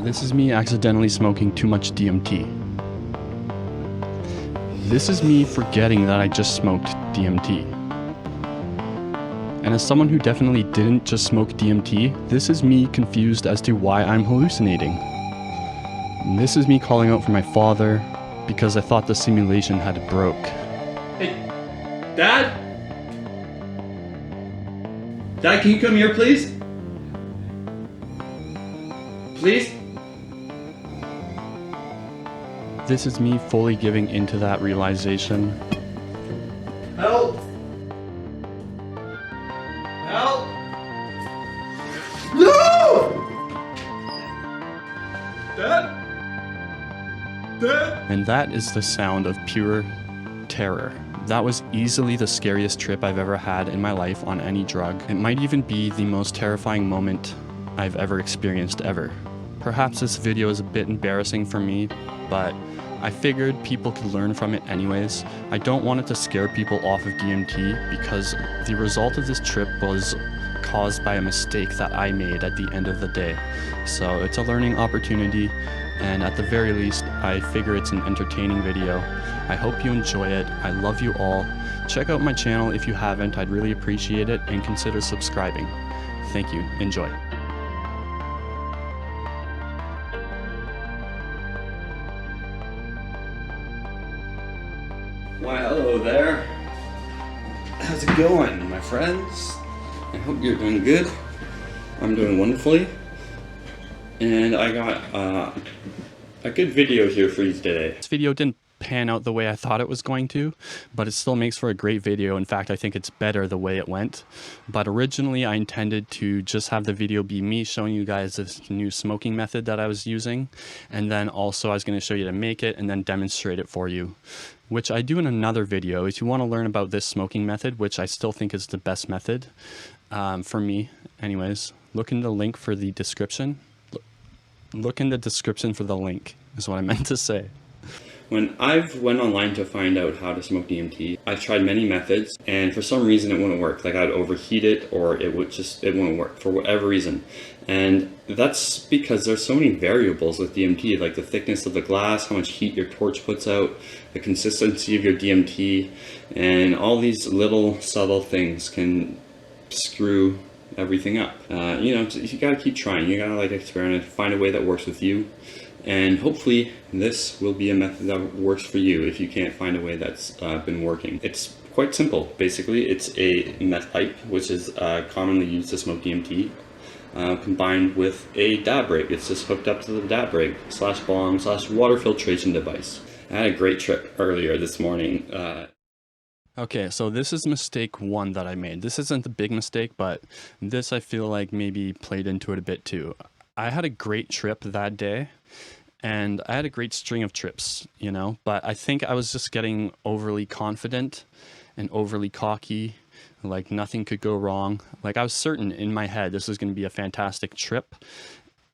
This is me accidentally smoking too much DMT. This is me forgetting that I just smoked DMT. And as someone who definitely didn't just smoke DMT, this is me confused as to why I'm hallucinating. And this is me calling out for my father because I thought the simulation had broke. Hey, Dad? Dad, can you come here, please? Please? This is me fully giving into that realization. Help! Help! No! Dad? Dad? And that is the sound of pure terror. That was easily the scariest trip I've ever had in my life on any drug. It might even be the most terrifying moment I've ever experienced ever. Perhaps this video is a bit embarrassing for me, but I figured people could learn from it anyways. I don't want it to scare people off of DMT because the result of this trip was caused by a mistake that I made at the end of the day. So it's a learning opportunity, and at the very least, I figure it's an entertaining video. I hope you enjoy it. I love you all. Check out my channel if you haven't. I'd really appreciate it, and consider subscribing. Thank you. Enjoy. Why, hello there. How's it going, my friends? I hope you're doing good. I'm doing wonderfully. And I got a good video here for you today. This video didn't pan out the way I thought it was going to, but it still makes for a great video. In fact, I think it's better the way it went. But originally I intended to just have the video be me showing you guys this new smoking method that I was using, and then also I was going to show you to make it and then demonstrate it for you, which I do in another video. If you want to learn about this smoking method, which I still think is the best method for me anyways, look in the link for the description. Look in the description for the link is what I meant to say. When I've went online to find out how to smoke DMT, I've tried many methods, and for some reason it wouldn't work. Like I'd overheat it, or it wouldn't work for whatever reason. And that's because there's so many variables with DMT, like the thickness of the glass, how much heat your torch puts out, the consistency of your DMT, and all these little subtle things can screw everything up. You know, you gotta keep trying. You gotta experiment, find a way that works with you. And hopefully this will be a method that works for you if you can't find a way that's been working. It's quite simple. Basically, it's a meth pipe, which is commonly used to smoke DMT, combined with a dab rig. It's just hooked up to the dab rig / bong / water filtration device. I had a great trip earlier this morning. Okay, so this is mistake one that I made. This isn't the big mistake, but this I feel like maybe played into it a bit too. I had a great trip that day, and I had a great string of trips, you know, but I think I was just getting overly confident and overly cocky, like nothing could go wrong. Like I was certain in my head this was going to be a fantastic trip,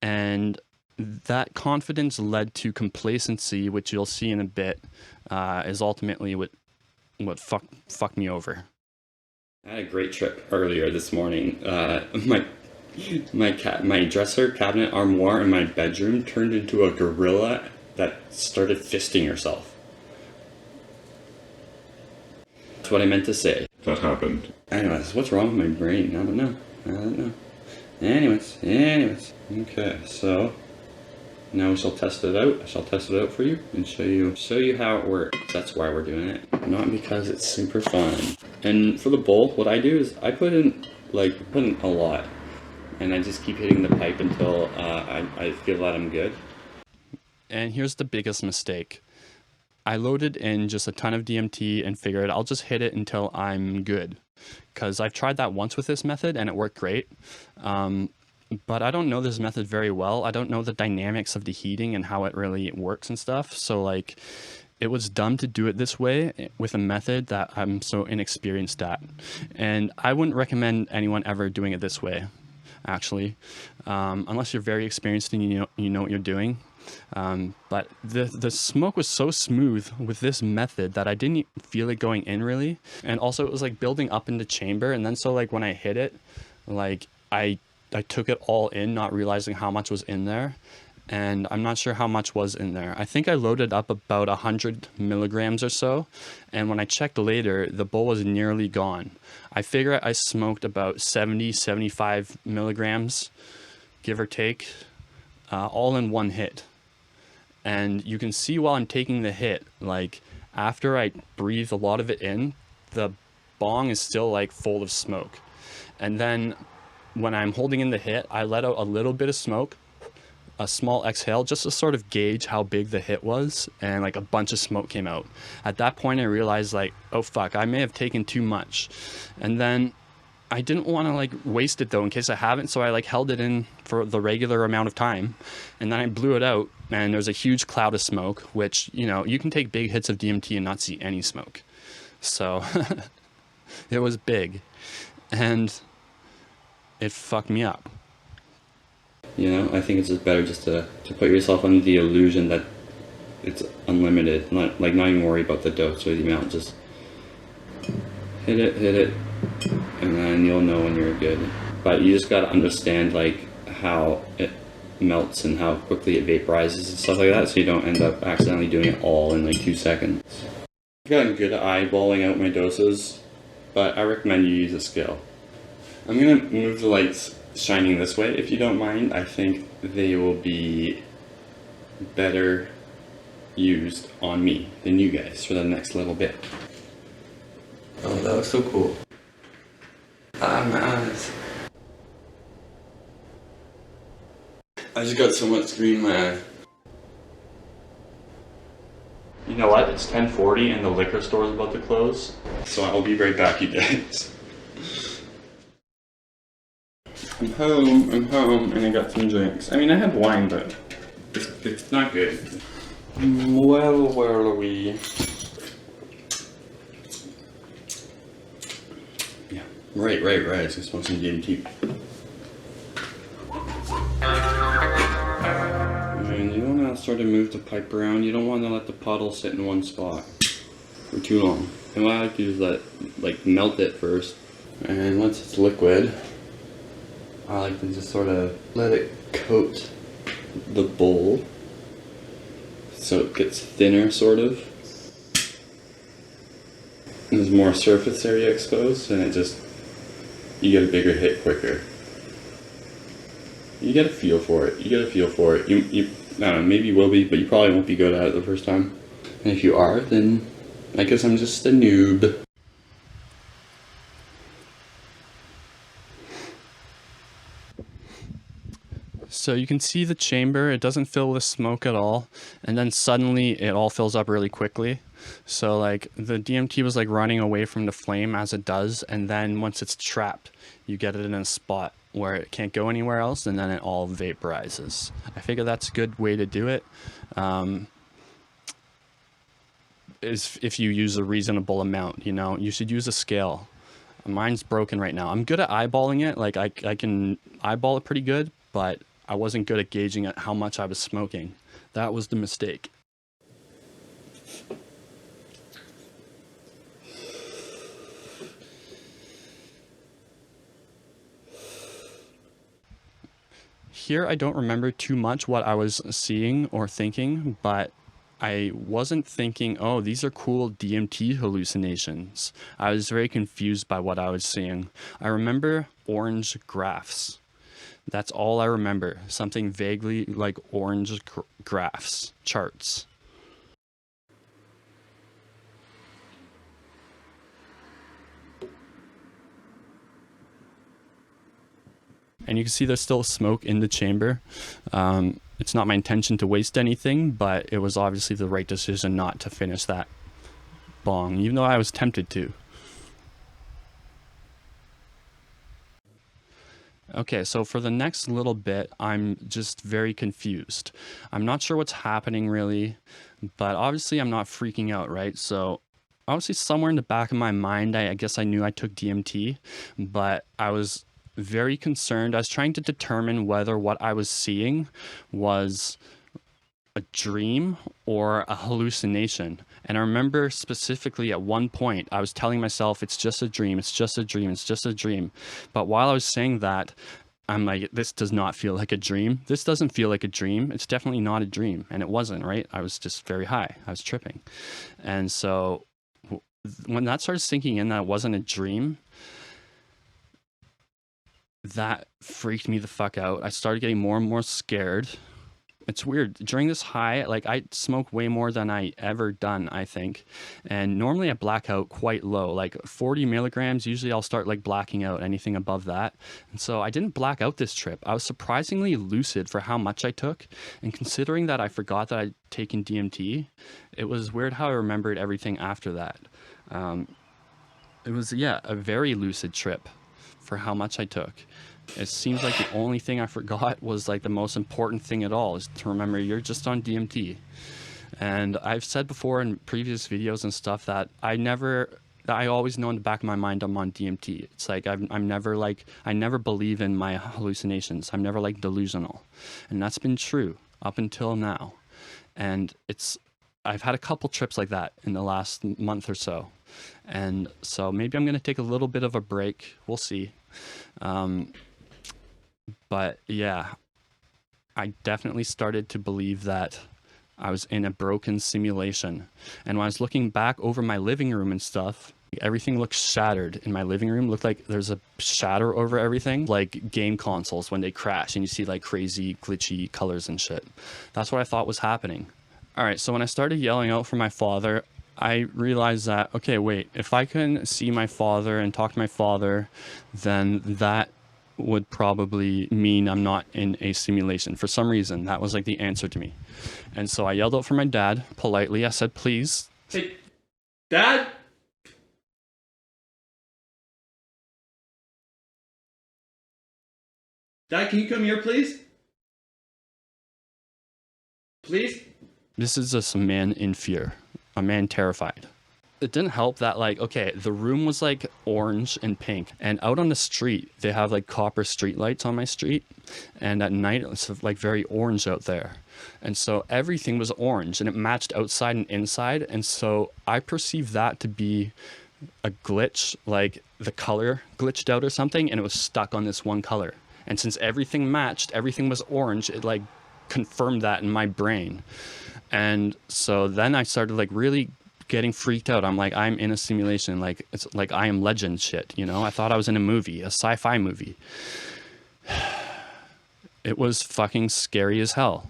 and that confidence led to complacency, which you'll see in a bit, is ultimately what fucked me over. I had a great trip earlier this morning. My dresser cabinet armoire in my bedroom turned into a gorilla that started fisting herself. That's what I meant to say. That happened. Anyways, what's wrong with my brain? I don't know. Anyways. Okay, so now we shall test it out. I shall test it out for you and show you how it works. That's why we're doing it, not because it's super fun. And for the bowl, what I do is I put in a lot. And I just keep hitting the pipe until I feel that I'm good. And here's the biggest mistake. I loaded in just a ton of DMT and figured I'll just hit it until I'm good. Because I've tried that once with this method and it worked great. But I don't know this method very well. I don't know the dynamics of the heating and how it really works and stuff. So like, it was dumb to do it this way with a method that I'm so inexperienced at. And I wouldn't recommend anyone ever doing it this way, actually, unless you're very experienced and you know what you're doing. But the smoke was so smooth with this method that I didn't feel it going in really. And also it was like building up in the chamber, and then so like when I hit it, like I took it all in, not realizing how much was in there. and I'm not sure how much was in there. I think I loaded up about 100 milligrams or so, and when I checked later, the bowl was nearly gone. I figure I smoked about 70, 75 milligrams, give or take, all in one hit. And you can see while I'm taking the hit, like after I breathe a lot of it in, the bong is still like full of smoke. And then when I'm holding in the hit, I let out a little bit of smoke, a small exhale, just to sort of gauge how big the hit was, and like a bunch of smoke came out. At that point I realized like, oh fuck, I may have taken too much. And then I didn't want to like waste it though in case I haven't, so I like held it in for the regular amount of time, and then I blew it out, and there's a huge cloud of smoke, which, you know, you can take big hits of DMT and not see any smoke. So it was big, and it fucked me up. You know, I think it's just better just to put yourself under the illusion that it's unlimited, not even worry about the dose or the amount, just hit it, and then you'll know when you're good. But you just gotta understand like how it melts and how quickly it vaporizes and stuff like that, so you don't end up accidentally doing it all in like 2 seconds. I've gotten good at eyeballing out my doses, but I recommend you use a scale. I'm gonna move the lights shining this way if you don't mind. I think they will be better used on me than you guys for the next little bit. Oh, that looks so cool. Ah, my eyes. I just got so much green in my eye. You know what? It's 10:40 and the liquor store is about to close, so I'll be right back, you guys. I'm home, and I got some drinks. I mean, I had wine, but it's not good. Well, where are we? Yeah, right. I was gonna smoke some DMT. And you don't want to sort of move the pipe around. You don't want to let the puddle sit in one spot for too long. And what I like to do is melt it first, and once it's liquid, I like to just sort of let it coat the bowl so it gets thinner, sort of. And there's more surface area exposed, and you get a bigger hit quicker. You get a feel for it. You I don't know, maybe you will be, but you probably won't be good at it the first time. And if you are, then I guess I'm just a noob. So you can see the chamber, it doesn't fill with smoke at all, and then suddenly it all fills up really quickly. So like the DMT was like running away from the flame as it does, and then once it's trapped, you get it in a spot where it can't go anywhere else, and then it all vaporizes. I figure that's a good way to do it. Is if you use a reasonable amount, you know, you should use a scale. Mine's broken right now. I'm good at eyeballing it, like I can eyeball it pretty good, but I wasn't good at gauging at how much I was smoking. That was the mistake. Here I don't remember too much what I was seeing or thinking, but I wasn't thinking, oh, these are cool DMT hallucinations. I was very confused by what I was seeing. I remember orange graphs. That's all I remember. Something vaguely like orange graphs, charts. And you can see there's still smoke in the chamber. It's not my intention to waste anything, but it was obviously the right decision not to finish that bong, even though I was tempted to. Okay, so for the next little bit, I'm just very confused. I'm not sure what's happening really, but obviously I'm not freaking out, right? So obviously somewhere in the back of my mind, I guess I knew I took DMT, but I was very concerned. I was trying to determine whether what I was seeing was a dream or a hallucination. And I remember specifically at one point, I was telling myself, it's just a dream, it's just a dream, it's just a dream. But while I was saying that, I'm like, this does not feel like a dream. This doesn't feel like a dream. It's definitely not a dream. And it wasn't, right? I was just very high. I was tripping. And so when that started sinking in, that it wasn't a dream, that freaked me the fuck out. I started getting more and more scared. It's weird. During this high, like I smoke way more than I ever done, I think. And normally I black out quite low, like 40 milligrams. Usually I'll start like blacking out anything above that. And so I didn't black out this trip. I was surprisingly lucid for how much I took. And considering that I forgot that I'd taken DMT, it was weird how I remembered everything after that. It was, yeah, a very lucid trip for how much I took. It seems like the only thing I forgot was like the most important thing at all is to remember you're just on DMT. And I've said before in previous videos and stuff that I always know in the back of my mind I'm on DMT. It's like I'm never like, I never believe in my hallucinations. I'm never like delusional. And that's been true up until now. And I've had a couple trips like that in the last month or so. And so maybe I'm going to take a little bit of a break. We'll see. But yeah, I definitely started to believe that I was in a broken simulation. And when I was looking back over my living room and stuff, everything looked shattered in my living room. Looked like there's a shadow over everything, like game consoles when they crash and you see like crazy glitchy colors and shit. That's what I thought was happening. All right, so when I started yelling out for my father, I realized that, okay, wait, if I can see my father and talk to my father, then that would probably mean I'm not in a simulation. For some reason, that was like the answer to me. And so I yelled out for my dad politely. I said, please. Hey, Dad? Dad, can you come here, please? Please? This is just a man in fear, a man terrified. It didn't help that, like, okay, the room was like orange and pink, and out on the street they have like copper street lights on my street, and at night it's like very orange out there, and so everything was orange and it matched outside and inside. And so I perceived that to be a glitch, like the color glitched out or something, and it was stuck on this one color. And since everything matched, everything was orange, it like confirmed that in my brain. And so then I started like really getting freaked out. I'm like, I'm in a simulation. Like, it's like I Am Legend shit, you know? I thought I was in a movie, a sci-fi movie. It was fucking scary as hell.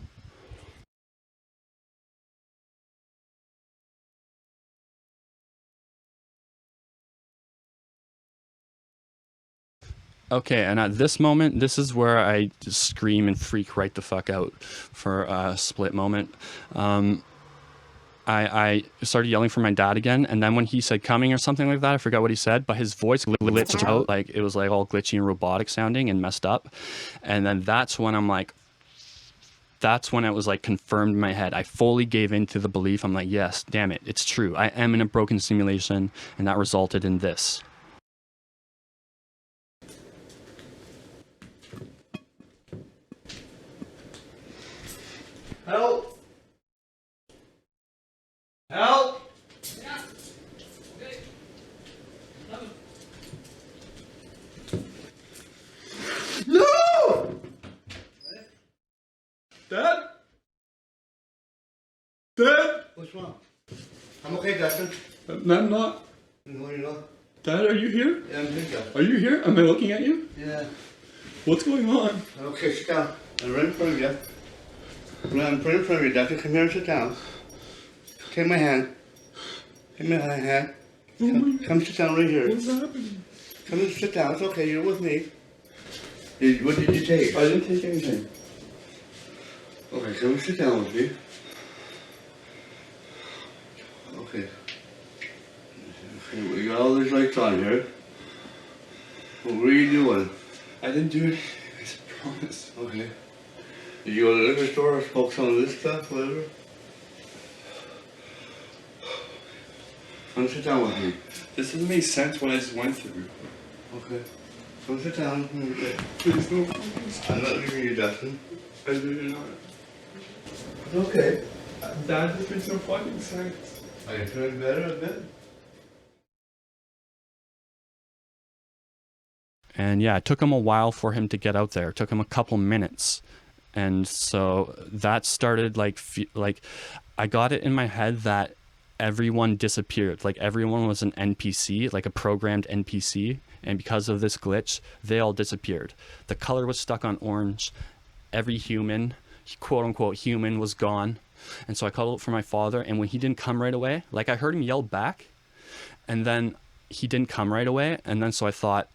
Okay, and at this moment, this is where I just scream and freak right the fuck out for a split moment. I started yelling for my dad again, and then when he said coming or something like that, I forgot what he said, but his voice glitched out, like it was like all glitchy and robotic sounding and messed up. And then that's when I'm like, that's when it was like confirmed in my head. I fully gave into the belief. I'm like, yes, damn it, it's true. I am in a broken simulation, and that resulted in this. Help! Help! Yeah. Okay. No! Dad? Dad? What's wrong? I'm okay, Dustin. I'm not. No, you're not. Dad, are you here? Yeah, I'm here, Dustin. Are you here? Am I looking at you? Yeah. What's going on? Okay, sit down. I'm right in front of you. I'm right in front of you, Dustin. Come here and sit down. Take my hand. Take my hand. Come sit down right here. What's happening? Come and sit down. It's okay. You're with me. What did you take? I didn't take anything. Okay, come and sit down with me. Okay. Okay, we got all these lights on here. What were you doing? I didn't do it. I promise. Okay. Did you go to the liquor store or smoke some of this stuff, whatever? Come sit down with me. This doesn't make sense what I just went through. Okay. Come sit down. Okay. Please don't. I'm not leaving you, Dustin. I really not. It's okay. Dad, this makes no fucking sense. Are you feeling better a bit? And yeah, it took him a while for him to get out there. It took him a couple minutes. And so that started like I got it in my head that everyone disappeared. Like everyone was an NPC, like a programmed NPC. And because of this glitch, they all disappeared. The color was stuck on orange. Every human, quote unquote human, was gone. And so I called out for my father, and when he didn't come right away, like I heard him yell back, and then he didn't come right away. And then so I thought,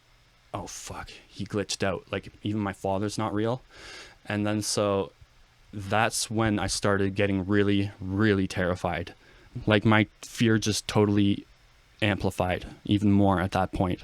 oh fuck, he glitched out. Like even my father's not real. And then so that's when I started getting really, really terrified. Like my fear just totally amplified even more at that point.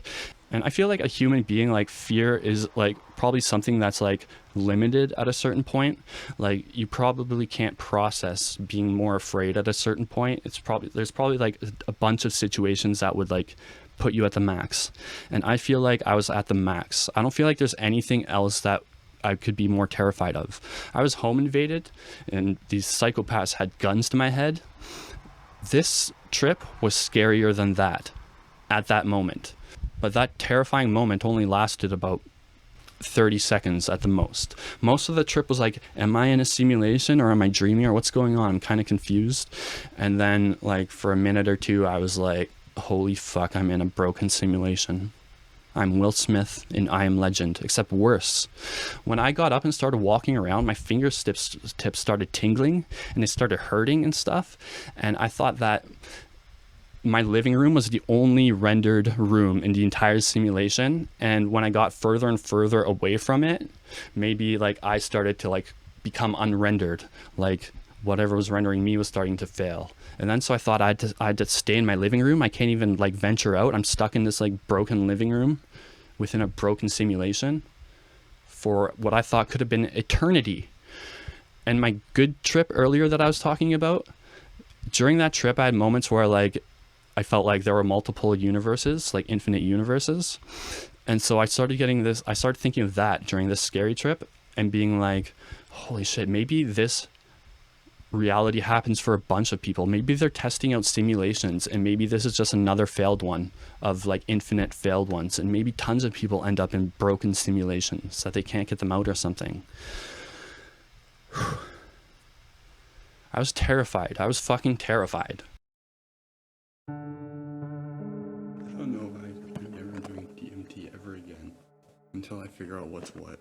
And I feel like a human being, like fear is like probably something that's like limited at a certain point. Like you probably can't process being more afraid at a certain point. There's probably like a bunch of situations that would like put you at the max. And I feel like I was at the max. I don't feel like there's anything else that I could be more terrified of. I was home invaded and these psychopaths had guns to my head. This trip was scarier than that at that moment. But that terrifying moment only lasted about 30 seconds at the most. Most of the trip was like, am I in a simulation or am I dreaming or what's going on? I'm kind of confused. And then like for a minute or two, I was like, holy fuck, I'm in a broken simulation. I'm Will Smith in I Am Legend, except worse. When I got up and started walking around, my fingertips started tingling and it started hurting and stuff. And I thought that my living room was the only rendered room in the entire simulation. And when I got further and further away from it, maybe like I started to like become unrendered, like whatever was rendering me was starting to fail. And then so I thought I had to stay in my living room. I can't even like venture out. I'm stuck in this like broken living room within a broken simulation for what I thought could have been eternity. And my good trip earlier that I was talking about, during that trip I had moments where like I felt like there were multiple universes, like infinite universes. And so I started thinking of that during this scary trip and being like, holy shit, maybe this reality happens for a bunch of people. Maybe they're testing out simulations and maybe this is just another failed one of like infinite failed ones. And maybe tons of people end up in broken simulations that they can't get them out or something. I was terrified. I was fucking terrified. I don't know if I'm ever doing DMT ever again until I figure out what's what.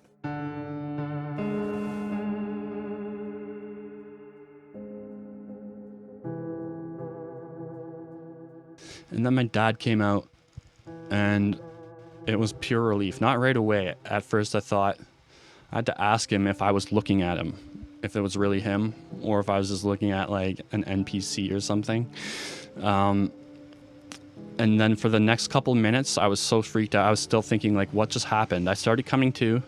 And then my dad came out and it was pure relief. Not right away. At first I thought I had to ask him if I was looking at him, if it was really him or if I was just looking at like an NPC or something. And then for the next couple minutes, I was so freaked out. I was still thinking like, what just happened? I started coming to,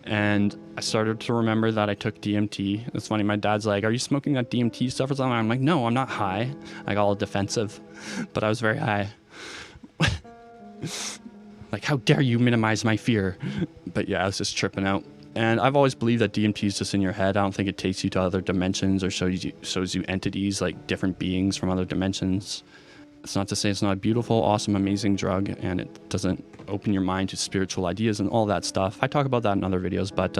and I started to remember that I took DMT. It's funny. My dad's like, are you smoking that DMT stuff or something? I'm like, no, I'm not high. I got all defensive, but I was very high. Like, how dare you minimize my fear? But yeah, I was just tripping out. And I've always believed that DMT is just in your head. I don't think it takes you to other dimensions or shows you entities, like different beings from other dimensions. It's not to say it's not a beautiful, awesome, amazing drug, and it doesn't open your mind to spiritual ideas and all that stuff. I talk about that in other videos, but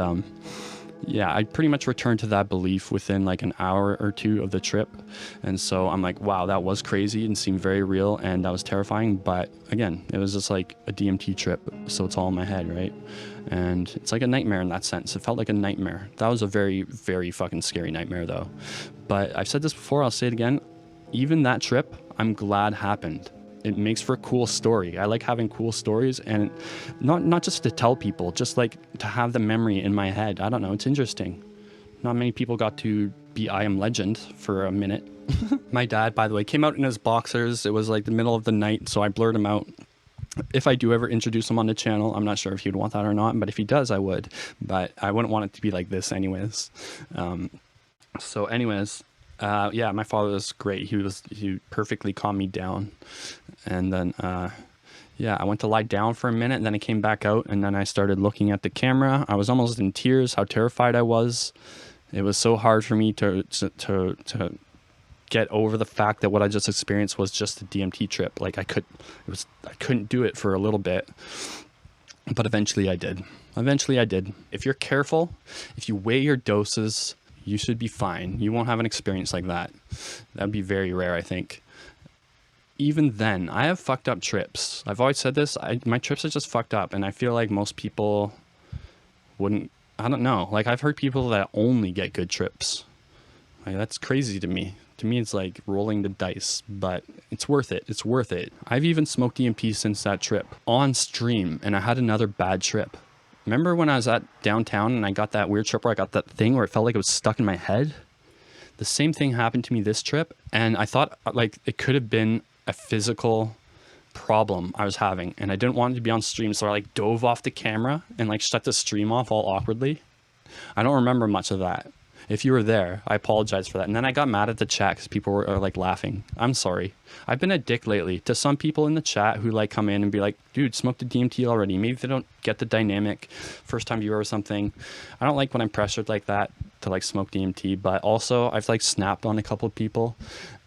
yeah, I pretty much returned to that belief within like an hour or two of the trip. And so I'm like, wow, that was crazy and seemed very real, and that was terrifying. But again, it was just like a DMT trip, so it's all in my head, right? And it's like a nightmare in that sense. It felt like a nightmare. That was a very, very fucking scary nightmare though. But I've said this before, I'll say it again. Even that trip, I'm glad happened. It makes for a cool story. I like having cool stories, and not just to tell people, just like to have the memory in my head. I don't know, it's interesting. Not many people got to be I Am Legend for a minute. My dad, by the way, came out in his boxers. It was like the middle of the night, so I blurred him out. If I do ever introduce him on the channel, I'm not sure if he'd want that or not, but if he does, I would. But I wouldn't want it to be like this anyways. So anyways, yeah, my father was great. He perfectly calmed me down. And then, yeah, I went to lie down for a minute, and then I came back out, and then I started looking at the camera. I was almost in tears, how terrified I was. It was so hard for me to get over the fact that what I just experienced was just a DMT trip. Like I couldn't do it for a little bit. But eventually I did. Eventually I did. If you're careful, if you weigh your doses, you should be fine. You won't have an experience like that. That'd be very rare, I think. Even then, I have fucked up trips. I've always said this. My trips are just fucked up, and I feel like most people wouldn't. I don't know. Like, I've heard people that only get good trips. Like, that's crazy to me. To me, it's like rolling the dice, but it's worth it. It's worth it. I've even smoked DMT since that trip on stream, and I had another bad trip. Remember when I was at downtown and I got that weird trip where I got that thing where it felt like it was stuck in my head? The same thing happened to me this trip, and I thought like it could have been a physical problem I was having, and I didn't want it to be on stream, so I like dove off the camera and like shut the stream off all awkwardly. I don't remember much of that. If you were there, I apologize for that. And then I got mad at the chat because people were like laughing. I'm sorry. I've been a dick lately to some people in the chat who like come in and be like, dude, smoke the DMT already. Maybe they don't get the dynamic first time viewer or something. I don't like when I'm pressured like that to like smoke DMT, but also I've like snapped on a couple of people.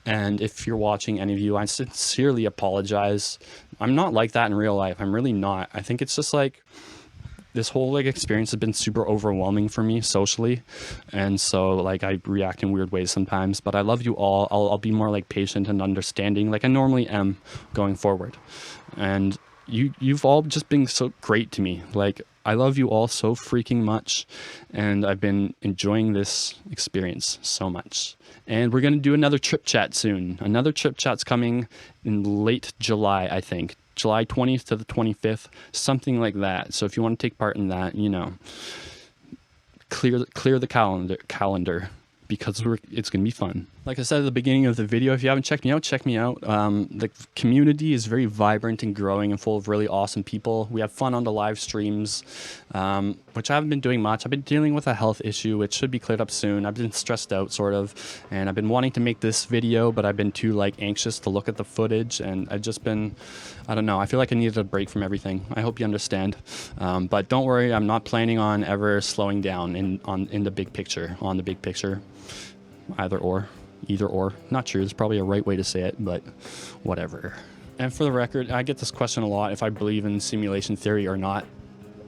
And if you're watching, any of you, I sincerely apologize. I'm not like that in real life. I'm really not. I think it's just like this whole like experience has been super overwhelming for me socially, and so like I react in weird ways sometimes. But I love you all. I'll be more like patient and understanding, like I normally am going forward. And you've all just been so great to me. Like I love you all so freaking much, and I've been enjoying this experience so much. And we're gonna do another trip chat soon. Another trip chat's coming in late July, I think. July 20th to the 25th, something like that. So if you want to take part in that, you know, clear the calendar because it's going to be fun. Like I said at the beginning of the video, if you haven't checked me out, check me out. The community is very vibrant and growing and full of really awesome people. We have fun on the live streams, which I haven't been doing much. I've been dealing with a health issue, which should be cleared up soon. I've been stressed out sort of, and I've been wanting to make this video, but I've been too like anxious to look at the footage, and I've just been, I don't know, I feel like I needed a break from everything. I hope you understand. But don't worry, I'm not planning on ever slowing down in the big picture, on the big picture. Either or. Not sure. There's probably a right way to say it, but whatever. And for the record, I get this question a lot, if I believe in simulation theory or not.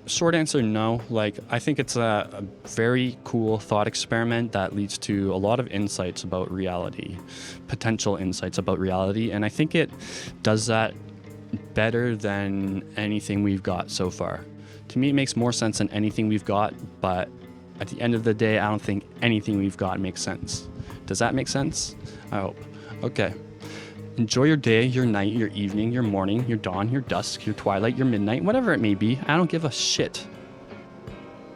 Short answer, no. Like, I think it's a very cool thought experiment that leads to a lot of insights about reality, potential insights about reality, and I think it does that better than anything we've got so far. To me, it makes more sense than anything we've got, but at the end of the day, I don't think anything we've got makes sense. Does that make sense? I hope. Okay. Enjoy your day, your night, your evening, your morning, your dawn, your dusk, your twilight, your midnight, whatever it may be. I don't give a shit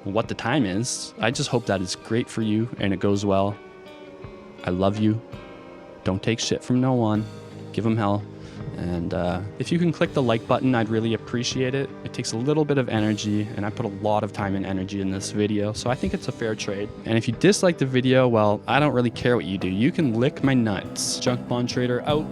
what the time is. I just hope that it's great for you and it goes well. I love you. Don't take shit from no one. Give them hell. And if you can click the like button, I'd really appreciate it. It takes a little bit of energy, and I put a lot of time and energy in this video, so I think it's a fair trade. And if you dislike the video, well, I don't really care what you do. You can lick my nuts. Junk Bond Trader out.